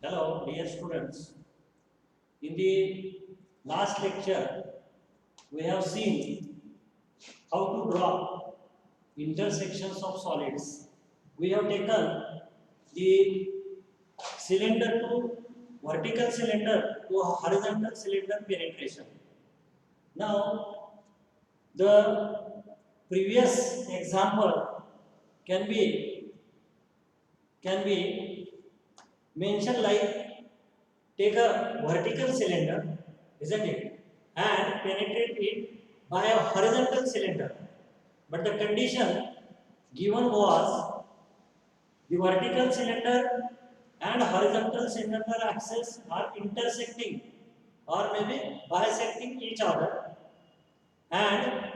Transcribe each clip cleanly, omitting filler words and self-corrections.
Hello, dear students. In the last lecture, we have seen how to draw intersections of solids. We have taken the cylinder to vertical cylinder to horizontal cylinder penetration. Now, the previous example can be can be mentioned like take a vertical cylinder, isn't it, and penetrate it by a horizontal cylinder. But the condition given was the vertical cylinder and horizontal cylinder axes are intersecting or maybe bisecting each other, and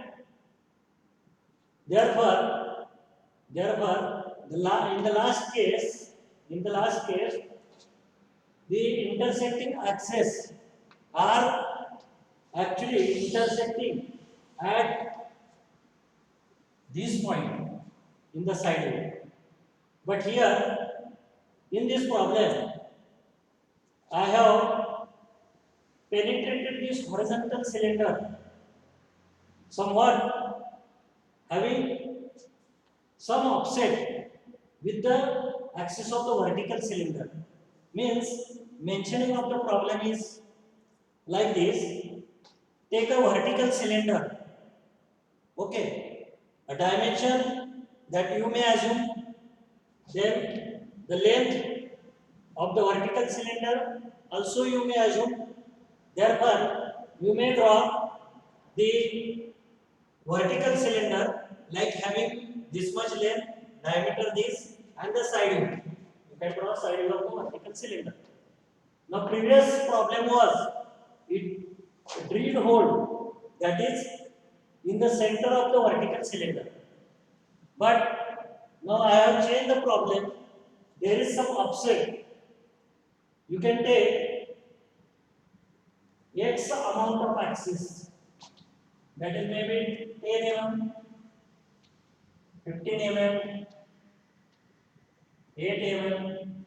therefore, in the last case, the intersecting axes are actually intersecting at this point in the side view. But here in this problem, I have penetrated this horizontal cylinder somewhat having some offset with the axis of the vertical cylinder. Means mentioning of the problem is like this. Take a vertical cylinder, okay, a dimension that you may assume, then the length of the vertical cylinder also you may assume. Therefore, you may draw the vertical cylinder like having this much length, diameter this, and the side view. You can draw side view of the vertical cylinder. Now, previous problem was it drilled hole, that is in the center of the vertical cylinder. But now I have changed the problem. There is some offset. You can take X amount of axis, that is maybe 10 mm, 15 mm, 8 mm,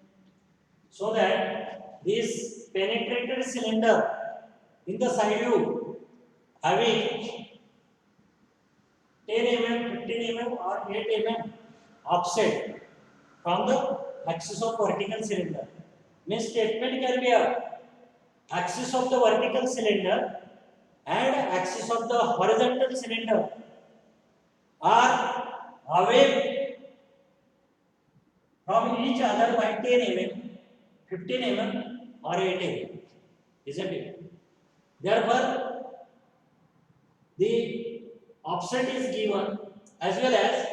so that this penetrated cylinder in the side view having 10 mm, 15 mm or 8 mm offset from the axis of vertical cylinder. Means statement can be a axis of the vertical cylinder and axis of the horizontal cylinder are away from each other by 10 mm, 15 mm or 8 mm, isn't it? Therefore, the offset is given as well as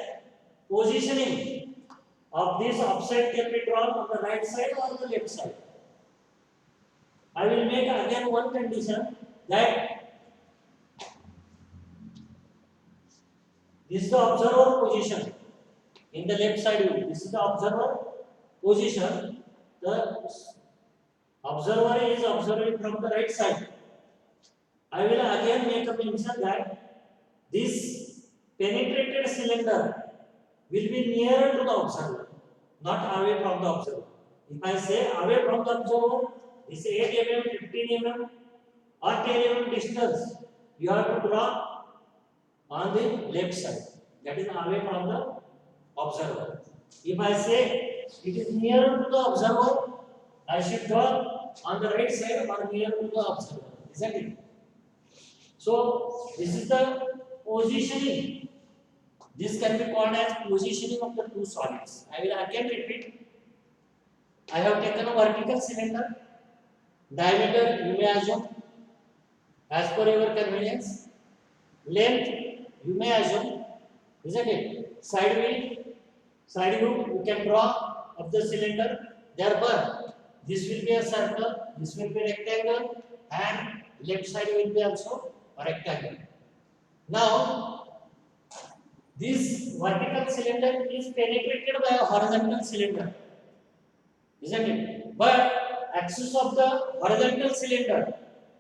positioning of this offset can be drawn on the right side or the left side. I will make again one condition that this is the observer position in the left side view. This is the observer position. The observer is observing from the right side. I will again make a mention that this penetrated cylinder will be nearer to the observer, not away from the observer. If I say away from the observer, this 8 mm, 15 mm or 10 mm distance, you have to draw on the left side, that is away from the observer. If I say it is nearer to the observer, I should draw on the right side or near to the observer, isn't it? So this is the positioning. This can be called as positioning of the two solids. I will again repeat. I have taken a vertical cylinder, diameter you may assume as per your convenience, length you may assume, isn't it? Side view you can draw of the cylinder. Therefore, this will be a circle, this will be a rectangle, and left side will be also a rectangle. Now, this vertical cylinder is penetrated by a horizontal cylinder, isn't it? But axis of the horizontal cylinder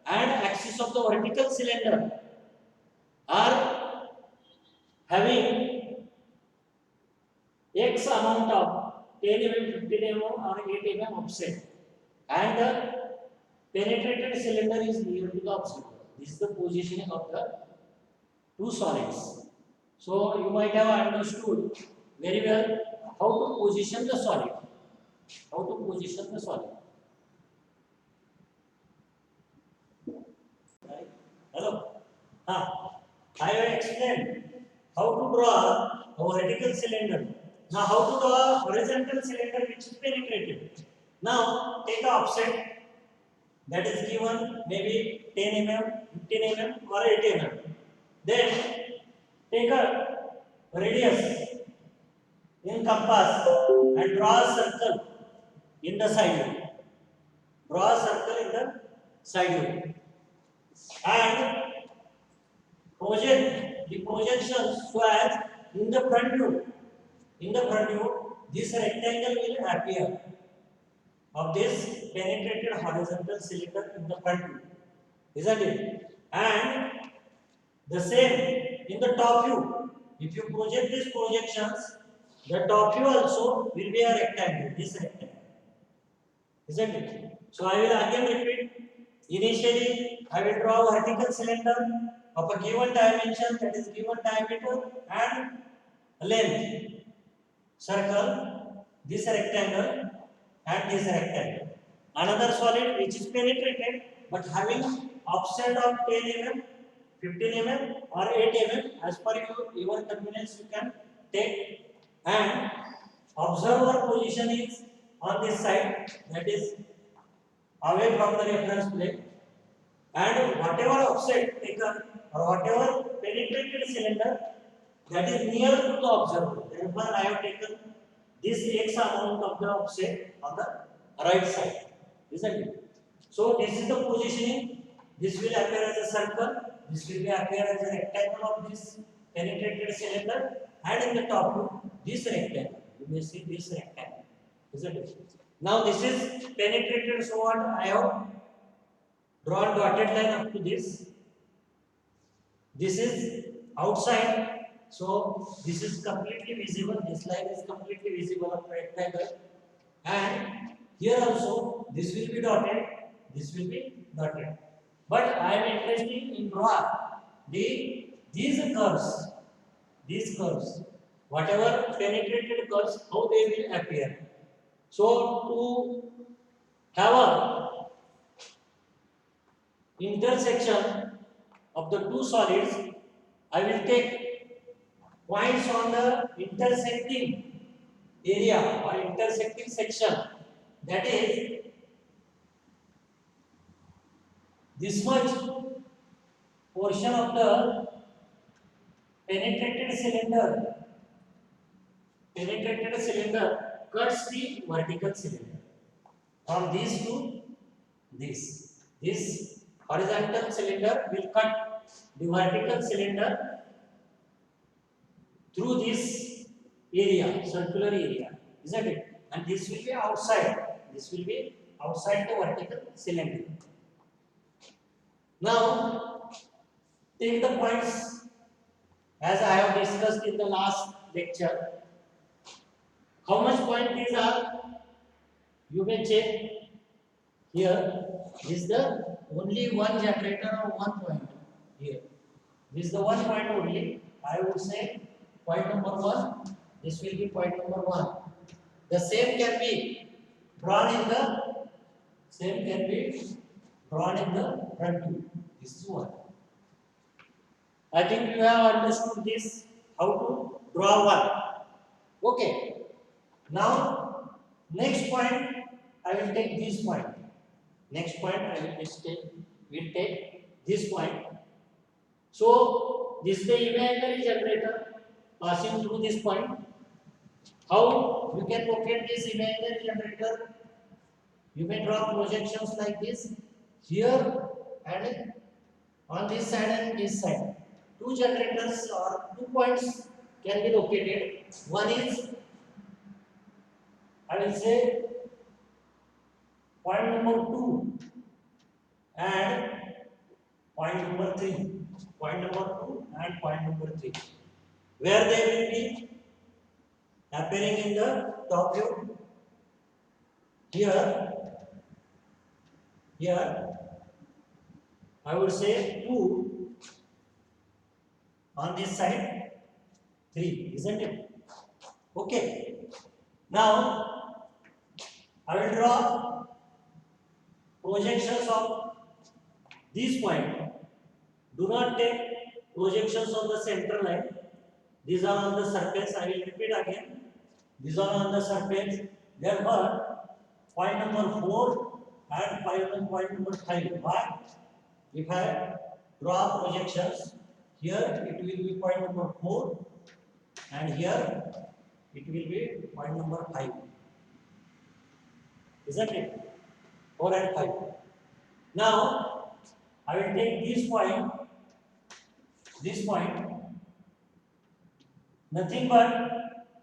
and axis of the vertical cylinder are having X amount of 10 mm, 15 mm or 8 mm offset. and the penetrated cylinder is near to the observer. This is the positioning of the two solids. So you might have understood very well how to position the solid. How to position the solid. Right? Hello. I have explained how to draw a vertical cylinder. Now how to draw a horizontal cylinder which is penetrated. Now take a offset that is given maybe 10 mm, 15 mm or 8 mm. Then take a radius in compass and draw a circle in the side view. Draw a circle in the side view. And project the projection so as in the front view. In the front view, this rectangle will appear of this penetrated horizontal cylinder in the front view. Isn't it? And the same in the top view. If you project these projections, the top view also will be a rectangle, this rectangle. Isn't it? So I will again repeat. Initially, I will draw a vertical cylinder of a given dimension, that is given diameter and length. Circle, this rectangle and this rectangle. Another solid which is penetrated but having offset of 10 mm, 15 mm or 8 mm as per your convenience you can take, and observer position is on this side, that is away from the reference plane, and whatever offset taken or whatever penetrated cylinder that is near to the observer. Therefore, I have taken this X amount of the offset on the right side. Isn't it? So, this is the positioning. This will appear as a circle. This will appear as a rectangle of this penetrated cylinder. And in the top view, this rectangle. You may see this rectangle. Isn't it? Now, this is penetrated. So, what I have drawn dotted line up to this. This is outside. So this is completely visible. This line is completely visible of rectangle. And here also this will be dotted. This will be dotted. But I am interested in draw these curves. These curves. Whatever penetrated curves, how they will appear. So to have a intersection of the two solids, I will take points on the intersecting area or intersecting section, that is this much portion of the penetrated cylinder cuts the vertical cylinder from this to this horizontal cylinder will cut the vertical cylinder through this area, circular area, isn't it? And this will be outside. This will be outside the vertical cylinder. Now, take the points as I have discussed in the last lecture. How much point these are? You may check here. This is the only one generator or 1 point here. This is the 1 point only. I would say point number 1. This will be point number 1. The same can be drawn in the front view. This is one. I think you have understood this, how to draw one. Okay. Now, next point, I will take this point. Next point, I will take this point. So, this is the imaginary generator passing through this point. How you can locate this imaginary generator? You may draw projections like this here and on this side and this side. Two generators or 2 points can be located. One is, I will say, point number 2 and point number 3. Point number 2 and point number 3. Where they will be appearing in the top view. Here here I would say 2, on this side 3, isn't it? Okay. Now I will draw projections of this point. Do not take projections on the center line. These are on the surface. I will repeat again. These are on the surface. Therefore, point number 4 and point number 5. Why? If I draw projections, here it will be point number 4 and here it will be point number 5. Isn't it? 4 and 5. Now, I will take this point, nothing but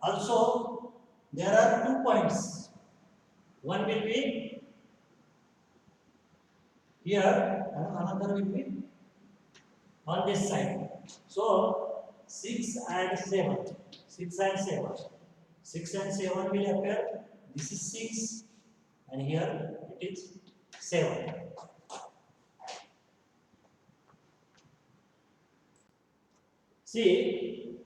also there are 2 points. One will be here and another will be on this side. So 6 and 7. 6 and 7. 6 and 7 will appear. This is 6 and here it is 7. See,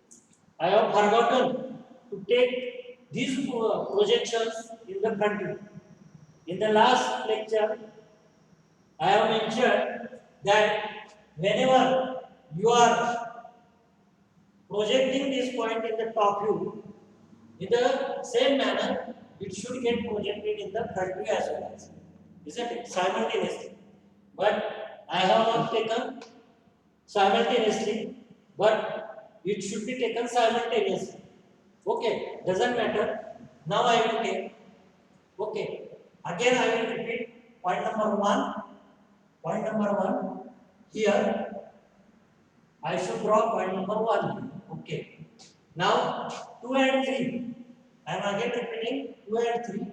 I have forgotten to take these projections in the front view. In the last lecture, I have mentioned that whenever you are projecting this point in the top view, in the same manner, it should get projected in the front view as well as, isn't it? Simultaneously. But I have not taken simultaneously, but it should be taken simultaneously. Okay, doesn't matter. Now I will take. Okay, again I will repeat point number 1. Point number 1. Here I should draw point number 1. Okay. Now 2 and 3. I am again repeating 2 and 3.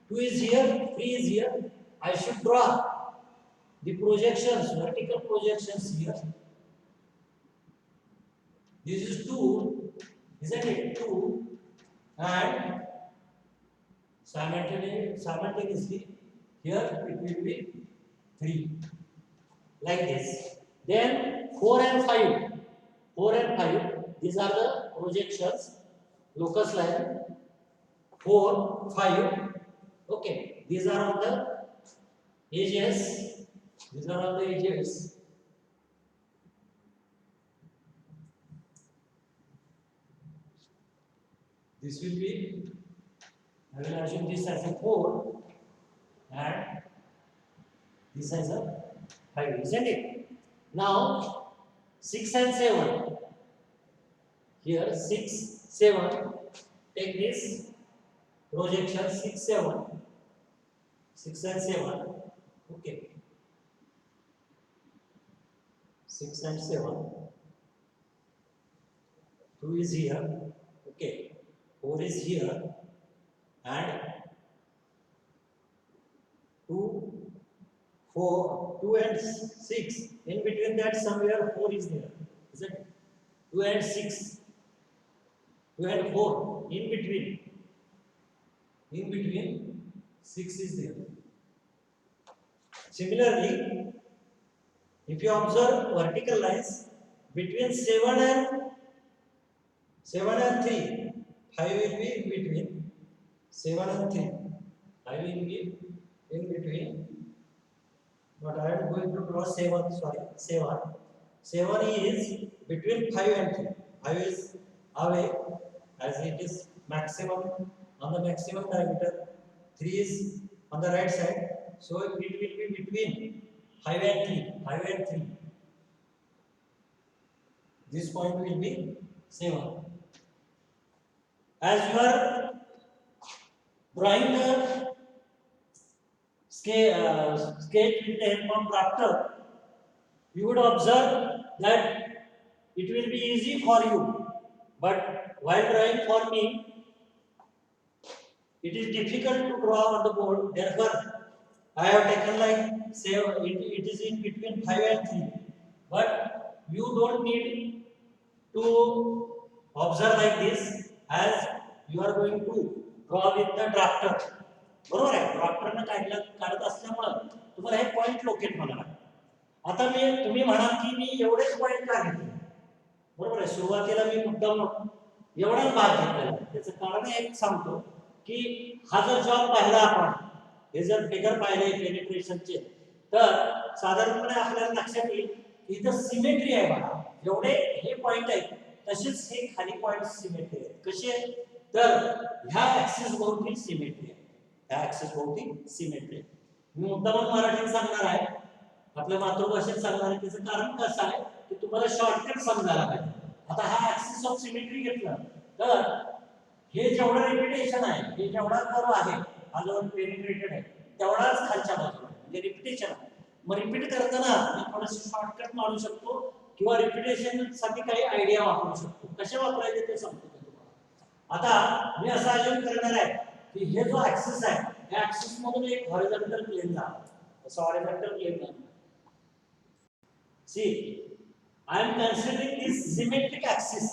2 is here, 3 is here. I should draw the projections, vertical projections here. This is 2, isn't it? 2 and simultaneously here it will be 3, like this. Then 4 and 5. 4 and 5, these are the projections, locus line. 4, 5. Okay, these are on the edges. These are on the edges. This will be, I will assume this as a 4 and this as a 5, isn't it? Now 6 and 7. Here 6, 7. Take this projection 6, 7. 6 and 7. Okay. 6 and 7. 2 is here. Okay. 4 is here and 2, 4, 2 and 6. In between that somewhere 4 is there. Is it? 2 and 6. 2 and 4. In between 6 is there. Similarly, if you observe vertical lines between 7 and 3. 5 will be in between 7 and 3. 5 will be in between. But I am going to draw 7. Sorry, 7. 7 is between 5 and 3. 5 is away as it is maximum on the maximum diameter. 3 is on the right side. So it will be between 5 and 3. 5 and 3. This point will be 7. As you are drawing the sketch with the help of drafter, you would observe that it will be easy for you. But while drawing for me, it is difficult to draw on the board. Therefore, I have taken like say it is in between 5 and 3. But you don't need to observe like this, as you are going to draw with the drafter. बरोबर आहे, ड्राफ्टरने काढत असल्यामुळे तुम्हाला हे point locate होणार आहे. आता तुम्ही म्हणाल की मी एवढेच पॉइंट का घेतले, बरोबर आहे. सुरुवातीला मी मुद्दाम एवढाच भाग घेतलेला. त्याचं कारण एक सांगतो की हा जर जॉब पाहिला आपण, हे जर फिगर पाहिले पेनिट्रेशनचे, तर साधारणपणे आपल्याला लक्षात येईल की इथं सिमेट्री आहे बघा. जेवढे हे पॉइंट आहेत तसेच हे खाली पॉइंट सिमेट्री आहेत. कसे? तर ह्या ऍक्सिस भोवती सिमेट्री आहे, ह्या ऍक्सिस भोवती सिमेट्री आहे. मी मुद्दाम मराठीत सांगणार आहे, आपल्या मातृभाषेत सांगणार आहे. त्याचं कारण कसं आहे की तुम्हाला शॉर्टकट समजायला पाहिजे. आता हा ऍक्सिस ऑफ सिमेट्री घेतला तर हे जेवढं रिपिटेशन आहे, हे जेवढा कर्व आहे, हा जो पेनिट्रेटेड आहे तेवढाच खालच्या बाजूला म्हणजे रिपिटेशन आहे. मग रिपीट करताना मी थोडंसं शॉर्टकट मारू शकतो किंवा रिपिटेशन साठी काही आयडिया वापरू शकतो. कसे वापरायचे ते सांगतो तुम्हाला. आता मी असं अज्युम करणार आहे की हे जो ऍक्सिस आहे, या ऍक्सिस मधून एक हॉरिझॉन्टल प्लेन जाणार. असं हॉरिझॉन्टल प्लेन जाणार. See, I am considering this symmetric axis.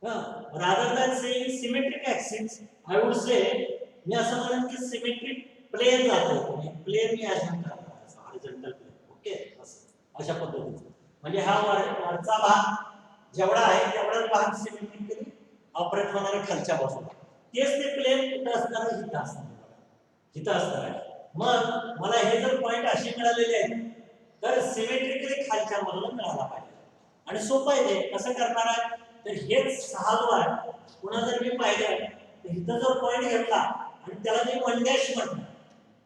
Rather than saying symmetric axis, I would say मी असं म्हणेन की symmetric plane जातो. प्लेन मी अज्युम करणार आहे, हॉरिझॉन्टल प्लेन. ओके, अशा पद्धतीने म्हणजे हा वरचा भाग जेवढा आहे तेवढाच भाग सिमेट्रिकली ऑपरेट होणार आहे खालच्या बाजूला. तेच ते प्लेन कुठे असणार आहे? इथं असणार आहे, इथं असणार आहे. मग मला हे जर पॉइंट असे मिळालेले आहेत तर सिमेट्रिकली खालच्या बाजूला मिळाला पाहिजे. आणि सोपं आहे ते. कसं करणार आहे? तर हेच 6 जो आहे, पुन्हा जर मी पाहिलं तर इथं जर पॉइंट घेतला आणि त्याला मी 1 डॅश म्हटलं,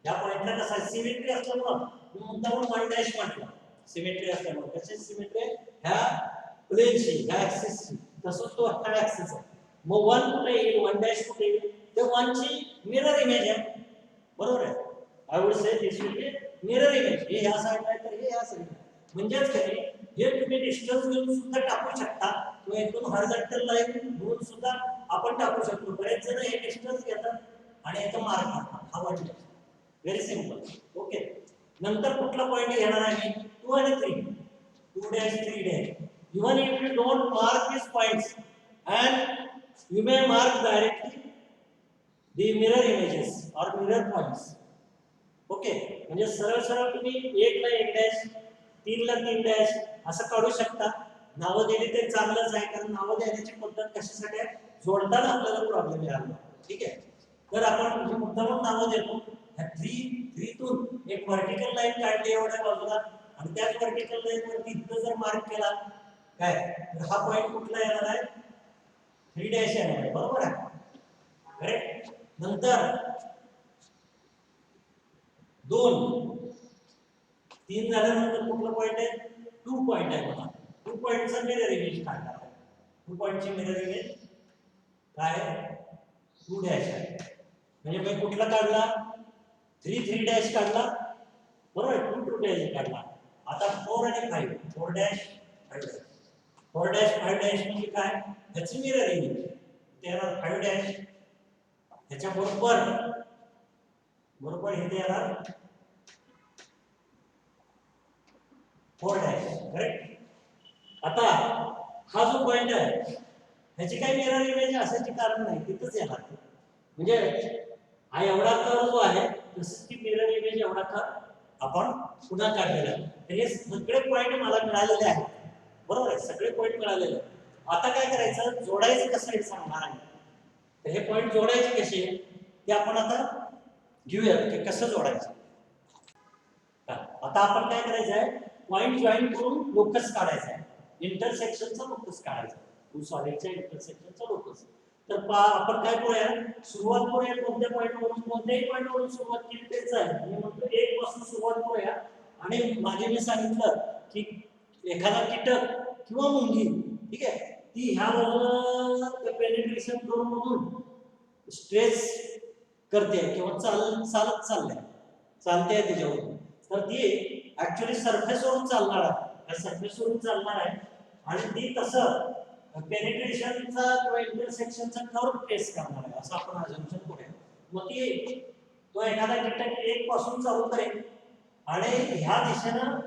या पॉइंटला कसं आहे सिमेट्री असल्यामुळं मी मुद्दाम 1 डॅश म्हटलं. सिमेट्री असल्यामुळे कशी सिमेट्री ह्या प्लेनशी, ह्या ऍक्सिसशी, तसंच तो हा ऍक्सिस आहे. मग 1 कुठे येईल, 1 डॅश कुठे येईल? ते 1 ची मिरर इमेज आहे, बरोबर आहे. I would say this will be mirror image. हे ह्या साइडला आहे तर हे ह्या साइडला. म्हणजेच काय, हे तुम्ही डिस्टन्स घेऊन सुद्धा टाकू शकता किंवा इथून हॉरिझॉन्टल लाईन घेऊन सुद्धा आपण टाकू शकतो. बरेच जण हे डिस्टन्स घेतात आणि याचा मार्क करतात. हा one dash. Very simple. Okay. नंतर कुठला पॉइंट घेणार आहे? 2 आणि 3. 2 dash 3 dash. Even if you don't mark these points and you may mark directly the mirror images or mirror points. Okay, म्हणजे सरळ सरळ तुम्ही 1 ला 1 डॅश, 3 ला 3 डॅश असं काढू शकता. नावं दिली ते चांगलंच आहे, कारण नावं देण्याची पद्धत कशासाठी आहे? जोडताना आपल्याला प्रॉब्लेम यायला. ठीक आहे. तर आपण म्हणजे मुद्दामून नावं देतो. ह्या 3 तून एक व्हर्टिकल लाईन काढली एवढ्या बाजूला आणि त्याच व्हर्टिकल लाईन वरती इथं जर मार्क केला काय, तर हा पॉइंट कुठला येणार आहे? 3 डॅश येणार आहे, बरोबर आहे. करेक्ट. नंतर 2 3 झाल्यानंतर कुठला पॉइंट आहे? 2 पॉइंट आहे बघा. 2 पॉइंटचा मिरर इमेज काढणार आहे. 2 पॉइंटची मिरर इमेज काय आहे? 2 डॅश आहे. म्हणजे मी कुठला काढला? 3 डॅश काढला, बरोबर. 2 डॅश काढला. आता 4 आणि 5. 4 डॅश 5 डॅश. 4 डॅश 5 डॅश म्हणजे काय? त्याची मिरर इमेज. त्याला 5 डॅश त्याच्या बरोबर हे येणार 4 डॅश. करेक्ट. आता हा जो पॉइंट आहे ह्याची काही मिरर इमेज असायची कारण नाही, तिथंच येणार. म्हणजे हा एवढा कर्व जो आहे तसंच ती मिरर इमेज एवढा कर्व आपण पुन्हा काढलेला आहे. तर हे सगळे पॉइंट मला मिळालेले आहेत, बरोबर आहे. सगळे पॉइंट मिळालेले आहेत. आता काय करायचं? जोडायचं कसं हे सांगणार आहे. तर हे पॉइंट जोडायचे कसे ते आपण आता घेऊयात की कसं जोडायचं. आता आपण काय करायचं आहे? पॉइंट जॉईन करून लोकस काढायचा आहे. इंटरसेक्शनचा लोकस काढायचा. 2 सॉलिडच्या इंटरसेक्शनचा लोकस. तर आपण काय करूया? सुरुवात करूया कोणत्या पॉइंट वरून? कोणत्याही पॉइंट वरून सुरुवात केली तेच आहे. मी म्हणतो 1 पासून सुरुवात करूया. आणि मागे मी सांगितलं की एखादा कीटक किंवा मुंगी, ठीक आहे, ती ह्या बाजूला पेनिट्रेशन करून मधून स्ट्रेस करते किंवा चालत चालते त्याच्यावरून, तर ती ऍक्च्युअली सरफेसवरून चालणार आहे. सरफेसवरून चालणार आहे आणि ती तसं पेनिट्रेशनचा किंवा इंटरसेक्शनचा कर्व ट्रेस करणार आहे असं आपण अझम्पशन करूया. मग ती तो एखादा कीटक 1 पासून चालू करेल आणि ह्या दिशेनं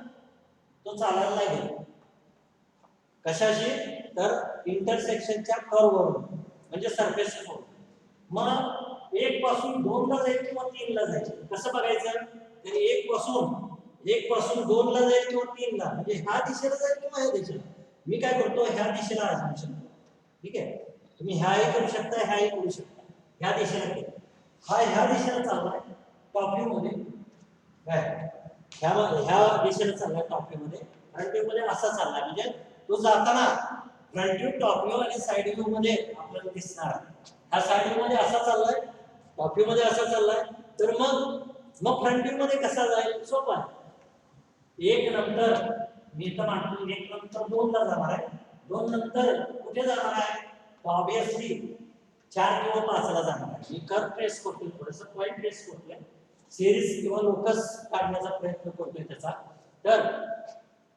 तो चालायला लागेल. कशाशी? तर इंटरसेक्शनच्या कर्व वरून, म्हणजे सरफेसवरून. मग 1 पासून 2 ला जाईल किंवा 3 ला जाईल. कसं बघायचं? तर 1 पासून 1 पासून 2 ला जाईल किंवा 3 ला, म्हणजे ह्या दिशेला जाईल किंवा ह्या दिशेला. मी काय करतो, ह्या दिशेला जाऊ शकतो. ठीक आहे, तुम्ही ह्याही करू शकता, ह्याही करू शकता. ह्या दिशेला केलं, हा ह्या दिशेला चाललाय टॉप व्ह्यू मध्ये, काय ह्या दिशेला चाललाय टॉप व्ह्यू मध्ये, फ्रंट व्ह्यू मध्ये असा चाललाय, म्हणजे तो जाताना फ्रंट व्ह्यू, टॉप व्ह्यू आणि साइड व्ह्यू मध्ये आपल्याला दिसणार. हा साइड व्ह्यू मध्ये असा चाललाय, टॉप व्ह्यू मध्ये असा चाललाय. तर मग फ्रंट व्ह्यू मध्ये कसा जाईल, सोपा आहे. 1 नंतर मी इथं मांडतो, 1 नंतर 2 ला जाणार आहे, 2 नंतर कुठे जाणार आहे, ऑब्वियसली 4 किंवा 5 ला जाणार आहे. मी कर्व ट्रेस करतोय, थोडंसं पॉइंट ट्रेस करतोय, सिरीज किंवा लोकस काढण्याचा प्रयत्न करतोय त्याचा. तर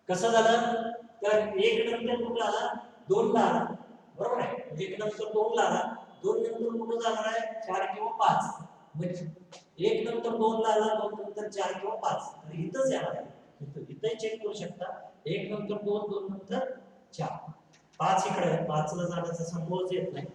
कसं झालं, तर 1 नंतर कुठं आला, 2 ला आला, बरोबर आहे. 1 नंतर 2 ला आला, 2 नंतर कुठं जाणार आहे, 4 किंवा 5. म्हणजे 1 नंतर 2 ला आला, 2 नंतर 4 किंवा 5, तर इथंच येणार आहे. इथंही चेक करू शकता, 1 नंतर 2, 2 नंतर 4, 5 इकडे आहे, 5 ला जाण्याचा संभवच येत नाही,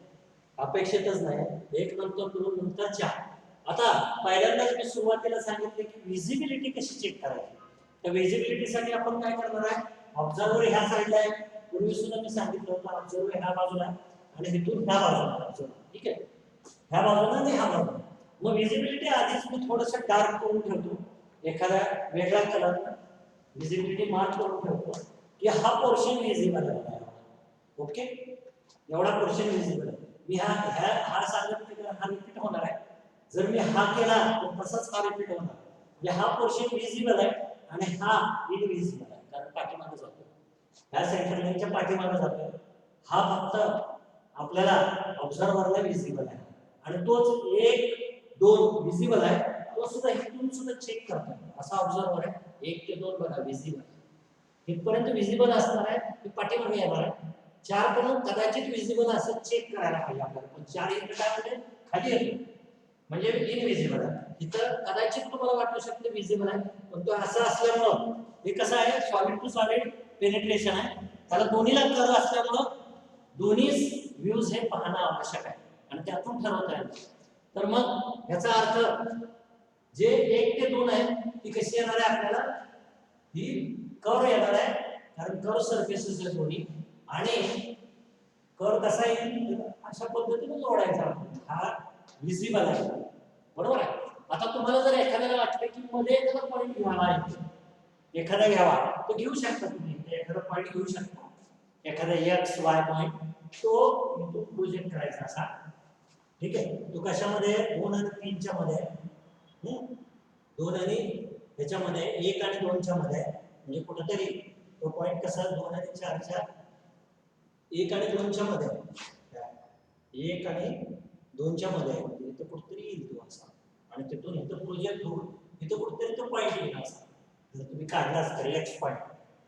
अपेक्षितच नाही. 1 नंतर 2 नंतर 4. आता पहिल्यांदाच मी सुरुवातीला सांगितले की विजिबिलिटी कशी चेक करायची. तर विजिबिलिटीसाठी आपण काय करणार आहे, ऑब्झर्वर ह्या साईडला आहे, पूर्वी सुद्धा मी सांगितलं होतं, ऑब्झर्वर ह्या बाजूला आणि इथून ह्या बाजूला ऑब्झर्वर. ठीक आहे, ह्या बाजूला आणि ह्या बाजूला. मग विजिबिलिटी आधीच मी थोडंसं डार्क करून ठेवतो, एखाद्या वेगळ्या कलरनं विजिबिलिटी मार्क करून ठेवतो की हा पोर्शन विजिबल आहे. ओके, एवढा पोर्शन विजिबल आहे. मी हा सांगितलं हा रिपीट होणार आहे. जर मी हा केला तर तसाच हा रिपीट होणार, म्हणजे हा पोर्शन विजिबल आहे आणि हा इनविजिबल आहे, कारण पाठीमागे जातो, ह्या सेंटर लाईनच्या पाठीमागे जातो. हा फक्त आपल्याला ऑब्झर्वरला विजिबल आहे आणि तोच 1 2 विजिबल आहे, तो सुद्धा इथून सुद्धा चेक करतो. असा ऑब्झर्वर आहे, 1 ते 2 बघा विजिबल, इथपर्यंत विजिबल असणार आहे, ते पाठीमागे येणार आहे. 4 पण कदाचित विजिबल असं चेक करायला पाहिजे आपल्याला, पण 4 इकडे काय होते, खाली येतो, म्हणजे इनविजिबल आहे. इथं कदाचित तुम्हाला वाटू शकते विजिबल आहे, पण तो असं असल्यामुळं हे कसं आहे, सॉलिड टू सॉलिड पेनिट्रेशन आहे, त्याला दोन्हीला कर्व असल्यामुळं दोन्ही व्ह्यूज हे पाहणं आवश्यक आहे आणि त्यातून ठरवता येईल. तर मग याचा अर्थ जे 1 ते 2 आहे ती कशी येणार आहे, आपल्याला ही कर्व येणार आहे, कारण कर्व सरफेसेस आहे दोन्ही, आणि कर्व कसा येईल, अशा पद्धतीने जोडायचा. हा विजिबल आहे, बरोबर आहे. आता तुम्हाला जर एखाद्याला वाटलं की मध्ये एखादा पॉईंट घ्यावा आहे, एखादा घ्यावा, तो घेऊ शकता तुम्ही, एखादा पॉईंट घेऊ शकता, एखादा एक्स वाय पॉईंट, तो प्रोजेक्ट करायचा असा. ठीक आहे, तो कशामध्ये, 2 आणि 3 च्या मध्ये, 2 आणि ह्याच्यामध्ये, 1 आणि 2 च्या मध्ये, म्हणजे कुठेतरी तो पॉईंट कसा 2 आणि 4 च्या, 1 आणि 2 च्या मध्ये, 1 आणि 2 च्या मध्ये इथं कुठेतरी येईल तो असा, आणि तिथून इथं प्रोजेक्ट होऊन इथं कुठेतरी तो पॉईंट येईल असा. जर तुम्ही काढलाच तर एक्स पॉईंट,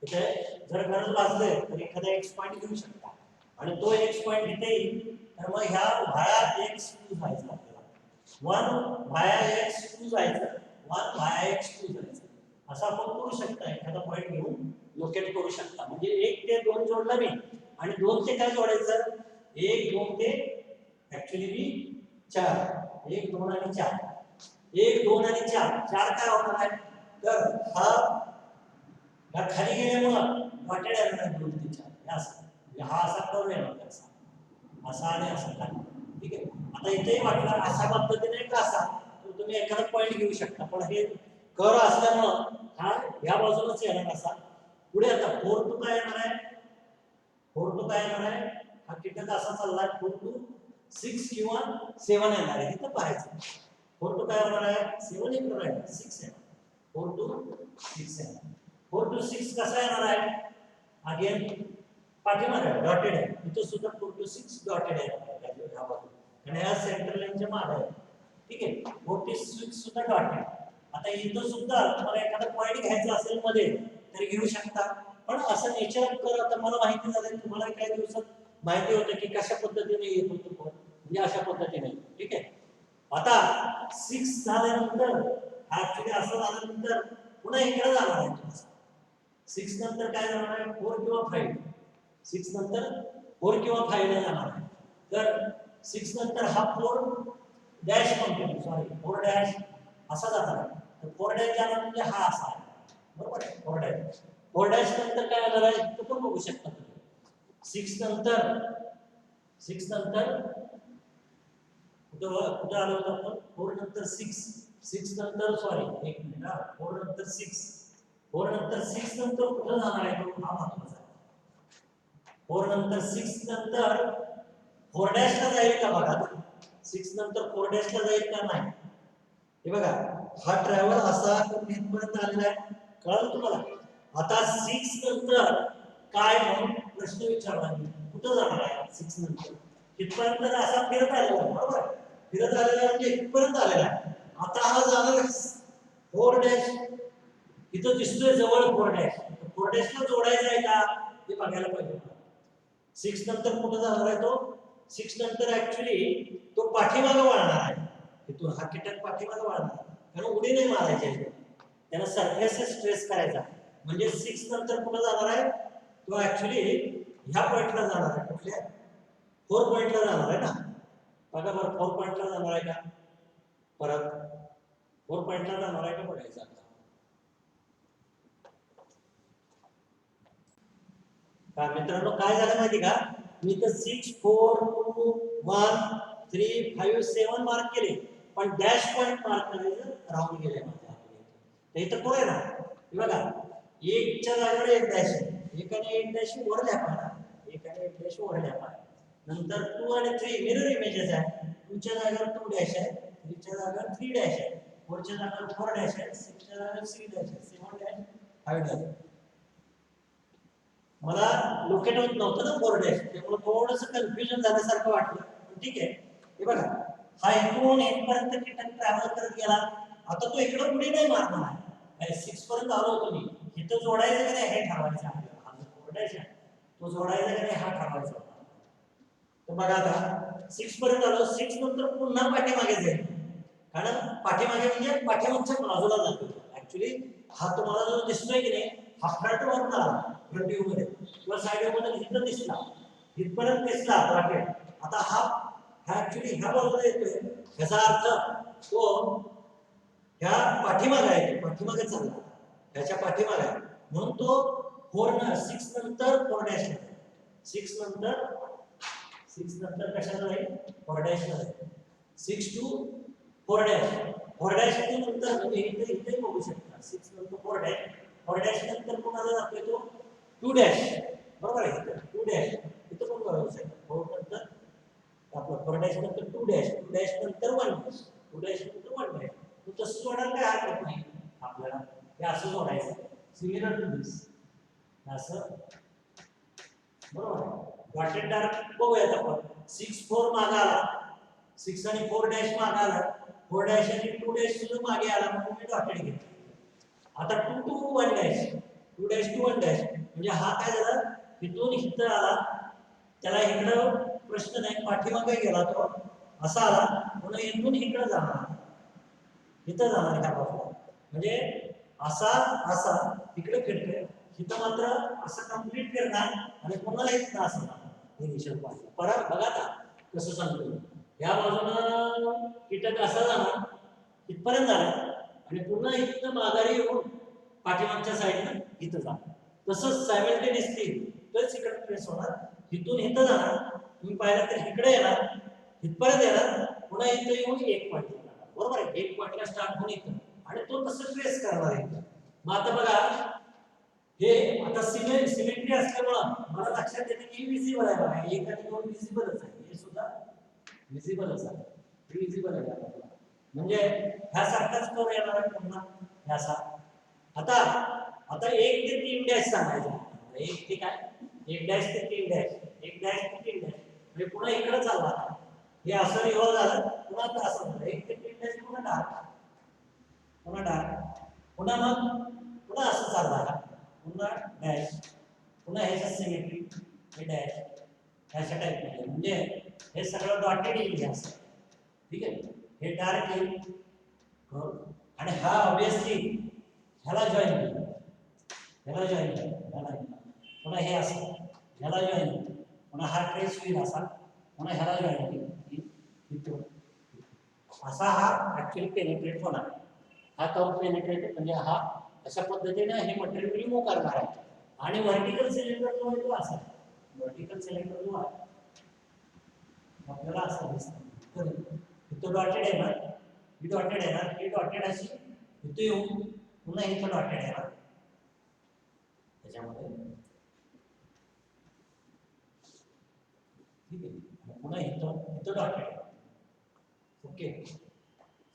तिथे जर गरज भासले तर एखादा एक्स पॉईंट घेऊ शकता आणि तो एक्स पॉईंट इथे येईल. तर मग ह्या व्हाया एक्स टू जायचं आपल्याला, 1 व्हाया एक्स टू जायचं, 1 व्हाया एक्स टू जायचं, असं आपण करू शकता. एखादा पॉईंट घेऊन लोकेट करू शकता. म्हणजे 1 ते 2 जोडला मी, आणि 2 ते काय जोडायचं, 1 2 ते ऍक्च्युअली मी 4, 1 2 आणि 4, 1 2 आणि 4, 4 काय होणार आहे, तर हा खाली गेल्यामुळं डॉटेड येणार आहे 2 ते 4, हे असं, हा असा कर्व येणार त्याचा, असा आणि असा खाली. ठीक आहे, आता इथेही वाटलं अशा पद्धतीने का असा, तर तुम्ही एखादा पॉईंट घेऊ शकता, पण हे कर्व असल्यामुळं हा या बाजूलाच येणार असा. पुढे आता 4 टू काय येणार आहे, 4 टू काय येणार आहे, हा कीटक असा चाललाय, 4 टू 6 किंवा 7 येणार आहे, इथं पाहायचं. 4 टू काय होणार आहे, 7 इकडे आहे, 6 आहे, 4 टू 6 आहे. 4 टू 6 कसा येणार आहे, अगेन पाठीमागे डॉटेड आहे, इथं सुद्धा 4 टू 6 डॉटेड आहे ह्या बाजूला, आणि ह्या सेंटर लाईनच्या मागे आहे. ठीक आहे, 4 टू 6 सुद्धा डॉटेड. आता इथं सुद्धा तुम्हाला एखादा पॉईंट घ्यायचा असेल मध्ये तरी घेऊ शकता, पण असं नेचर कर. आता मला माहिती झालं, तुम्हाला काही दिवसात माहिती होतं की कशा पद्धतीने येत होतं पण, म्हणजे अशा पद्धतीने. ठीक आहे, आता 6 झाल्यानंतर ऍक्च्युअली असं झाल्यानंतर पुन्हा इकडे जाणार आहे. 6 नंतर काय जाणार आहे, 4 किंवा 5, 6 नंतर 4 किंवा 5 ला जाणार आहे. तर 6 नंतर हा 4 डॅश कंटिन्यू, सॉरी 4 डॅश असा जाणार आहे. तर 4 डॅश जाणार म्हणजे हा असा आहे, बरोबर आहे 4 डॅश 4 डॅश नंतर काय आलं आहे ते पण बघू शकता तुम्ही 6 नंतर 6 नंतर कुठं आलो होतो आपण 4 नंतर 6 नंतर सॉरी एक मिनिट 4 नंतर 4 नंतर 6 नंतर कुठं जाणार आहे तो हा महत्त्वाचा आहे 4 नंतर 6 नंतर 4 डॅश ला जाईल का बघा 6 नंतर 4 डॅश ला जाईल का नाही हे बघा हा ट्रॅव्हल असा इथपर्यंत आलेला आहे कळलं तुम्हाला आता 6 नंतर काय म्हणून प्रश्न विचारला मी कुठं जाणार आहे 6 नंतर इथपर्यंत असा फिरत आलेला आहे बरोबर फिरत आलेला म्हणजे इथपर्यंत आलेला आहे आता हा जाणार 4 डॅश इथं दिसतोय जवळ 4 डॅश 4 डॅशला जोडायचा आहे का ते बघायला पाहिजे 6 नंतर कुठं जाणार आहे तो 6 नंतर ऍक्च्युली तो पाठीमागे वळणार आहे इथून हा कीटक पाठीमागे वळणार कारण उडी नाही मारायची आहे त्याला सरफेस स्ट्रेस करायचा म्हणजे 6 नंतर कुठं जाणार आहे तो ऍक्च्युली ह्या पॉइंटला जाणार आहे कुठल्या 4 पॉइंटला जाणार आहे ना बघा बरं 4 पॉइंटला जाणार आहे का परत 4 पॉइंटला जाणार आहे का बघायचं का मित्रांनो काय झालं माहिती का मी तर 6 4 2 1 3 5 7 मार्क केले पण डॅश पॉइंट मार्क करायचं राहून गेले माझ्या ते इथं कोण आहे ना हे बघा एकच्या जागेवर एक डॅश आहे एकाने एक डॅश वर ल्यापा एकाने एक डॅश वर ल्यापा नंतर 2 आणि 3 मिरर इमेजेस आहे 2 च्या जागेवर 2 डॅश आहे 3 च्या जागेवर 3 डॅश आहे 4 च्या जागेवर 4 डॅश आहे 6 च्या जागेवर 6 डॅश आहे 7 डॅश 5 डॅश मला लोकेट होत नव्हतं ना 4 डॅश त्यामुळे थोडंसं कन्फ्युजन झाल्यासारखं वाटलं पण ठीक आहे हे बघा हा इथून इथपर्यंत कीटक ट्रॅव्हल करत गेला आता तो इकडे पुढे नाही मारणार आहे 6 पर्यंत आलो होतो मी इथं जोडायचं की नाही हे ठरवायचं आपल्याला हा 4 डॅश आहे तो जोडायचा की नाही हा ठरवायचा होता तर बघा आता 6 पर्यंत आलो 6 नंतर पुन्हा पाठीमागे जाईल कारण पाठीमागे म्हणजे पाठीमागच्या बाजूला जातो ऍक्च्युली हा तुम्हाला जो दिसतोय की नाही हा फ्रंट वरून आला फ्रंट व्ह्यू मध्ये किंवा साइड व्ह्यू मध्ये इथं दिसला इथपर्यंत दिसला रॉकेट आता हा ऍक्च्युली ह्या बाजूला येतोय याचा अर्थ तो ह्या पाठीमागे आहे पाठीमागे चालला ह्याच्या पाठीमागे आहे म्हणून तो 6 नंतर 4 डॅश 6 नंतर कशाला जाईल 4 डॅश ला जाईल 6 to 4 डॅश 4 डॅश नंतर म्हणजे इथे बघू शकता 6 नंतर 4 डॅश नंतर कोणाला जातोय तो 2 डॅश बरोबर आहे 2 डॅश इथं पण बघू शकता 4 नंतर आपलं 4 डॅश नंतर 2 डॅश नंतर 1 डॅश 2 डॅश नंतर 1 डॅश तो तसं जोडायला काय हरकत नाही आपल्याला हे असं जोडायचं सिमिलर टू दिस असं बरोबर डॉटेड डार्क बघूयात आपण 6 4 मागे आला 6 आणि 4 डॅश मागे आला 4 डॅश आणि 2 डॅश सुद्धा मागे आला म्हणून मी डॉटेड घेतलं आता 2 to 1 dash 2 dash two 1 dash म्हणजे हा काय झाला इथून इथं आला त्याला इकडं प्रश्न नाही पाठीमागे गेला तो असा आला म्हणून इथून इकडं जाणार इथं जाणार ह्या बाजूला म्हणजे असा तिकडे फिरतोय इथं मात्र असं कंप्लीट करणार आणि पुन्हा इथं असं इनिशियल पॉइंट परत बघा आता कसं सांगतो ह्या बाजूनं कीटक असा जाणार इथपर्यंत झाला आणि पुन्हा इथं माघारी येऊन पाठीमागच्या साईडनं इथं जाणार तसंच सायमल्टेनियसली तोच इकडे प्रेस होणार इथून इथं जाणार तुम्ही पाहिलं तर इकडे येणार इथपर्यंत येणार पुन्हा इथं येऊन एक पॉइंट बरोबर आहे एक पॉइंटला स्टार्ट होऊन इथं आणि तो तसं ट्रेस करणार आहे मग आता बघा हे आता सिमेट्री असल्यामुळं मला लक्षात येते की विजिबल आहे बघा एक आणि दोन विजिबलच आहे हे सुद्धा विजिबलच आहे विजिबल आहे आपल्याला म्हणजे ह्यासारखाच कर्व येणार आहे पुन्हा ह्यासा आता 1 ते 3 डॅश सांगायचं 1 ते काय 1 डॅश ते 3 डॅश 1 डॅश ते 3 डॅश म्हणजे पुन्हा इकडे चालला हे असं रिव्हॉल्व झालं पुन्हा आता असं झालं 1 ते 3 डॅश पुन्हा डार्क पुन्हा मग पुन्हा असं चालला पुन्हा डॅश पुन्हा ह्याच्या सिमेट्री हे डॅश ह्याच्या टाईपमध्ये म्हणजे हे सगळं डॉटेड येईल असं ठीक आहे हे डार्क येईल आणि हा ऑब्वियसली ह्याला जॉईन पुन्हा हे असं ह्याला जॉईन पुन्हा हा ट्रेस होईल असा पुन्हा ह्याला जॉईन होईल असा हा ऍक्च्युअली पेनिट्रेट होणार हा कर्व पेनिट्रेट म्हणजे हा अशा पद्धतीने हे मटेरियल रिमूव्ह करणार आहे. आणि व्हर्टिकल सिलेंडर जो आहे तो असा आहे. व्हर्टिकल सिलेंडर जो आहे आपल्याला असा दिसतो. इथं डॉटेड आहे ना, ही डॉटेड आहे ना, ही डॉटेड अशी इथं येऊन पुन्हा इथं डॉटेड आहे ना, त्याच्यामध्ये ठीक आहे, पुन्हा इथं डॉटेड आहे. ओके,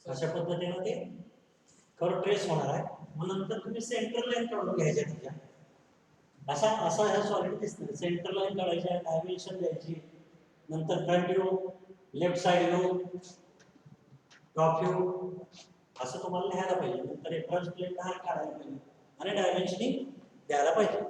अशा पद्धतीने ते कर्व ट्रेस होणार आहे. मग नंतर तुम्ही सेंटर लाईन काढून घ्यायच्या तुझ्या. असा असा ह्या सॉलिड दिसतं. सेंटर लाईन काढायची, डायमेन्शन द्यायची, नंतर front view, left side view, top view, असं तुम्हाला लिहायला पाहिजे. नंतर रेफरन्स प्लेन काढायला पाहिजे आणि डायमेन्शनिंग द्यायला पाहिजे.